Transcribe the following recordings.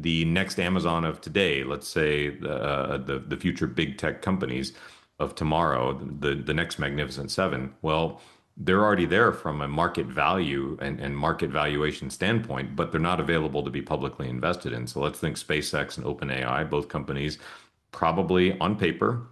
the next Amazon of today, let's say the future big tech companies of tomorrow, the next Magnificent Seven, well, they're already there from a market value and market valuation standpoint, but they're not available to be publicly invested in. So let's think SpaceX and OpenAI, both companies probably on paper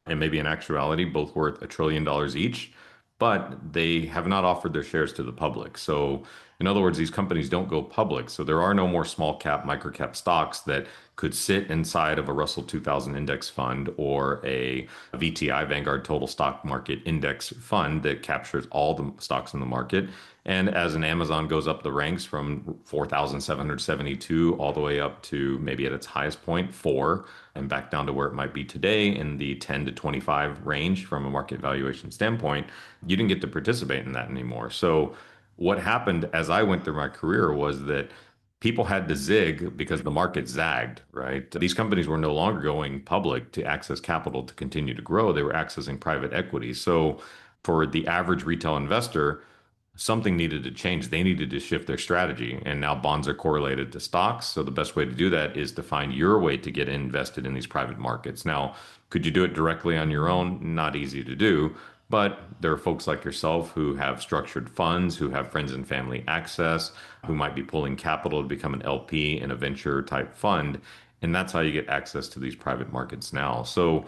and maybe in actuality both worth $1 trillion each, but they have not offered their shares to the public. So in other words, these companies don't go public. So there are no more small cap, micro cap stocks that could sit inside of a Russell 2000 index fund or a VTI Vanguard Total Stock Market Index fund that captures all the stocks in the market. And as an Amazon goes up the ranks from 4,772 all the way up to maybe at its highest point, 4, and back down to where it might be today in the 10 to 25 range from a market valuation standpoint, you didn't get to participate in that anymore. So what happened as I went through my career was that people had to zig because the market zagged, right? These companies were no longer going public to access capital to continue to grow. They were accessing private equity. So for the average retail investor, something needed to change. They needed to shift their strategy. And now bonds are correlated to stocks. So the best way to do that is to find your way to get invested in these private markets. Now, could you do it directly on your own? Not easy to do. But there are folks like yourself who have structured funds, who have friends and family access, who might be pulling capital to become an LP in a venture type fund. And that's how you get access to these private markets now. So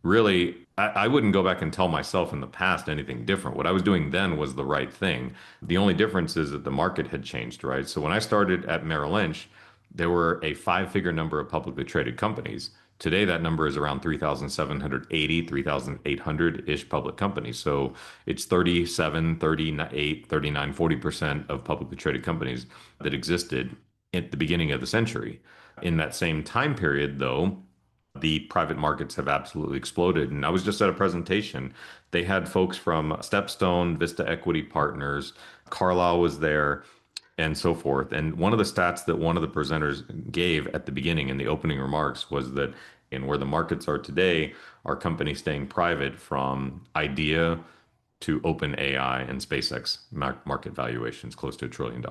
really, I wouldn't go back and tell myself in the past anything different. What I was doing then was the right thing. The only difference is that the market had changed, right? So when I started at Merrill Lynch, there were a five-figure number of publicly traded companies. Today, that number is around 3,780, 3,800-ish public companies. So it's 37, 38, 39, 40% of publicly traded companies that existed at the beginning of the century. In that same time period, though, the private markets have absolutely exploded. And I was just at a presentation. They had folks from StepStone, Vista Equity Partners, Carlyle was there, and so forth. And one of the stats that one of the presenters gave at the beginning in the opening remarks was that in where the markets are today, our company staying private from idea to OpenAI and SpaceX market valuations close to $1 trillion.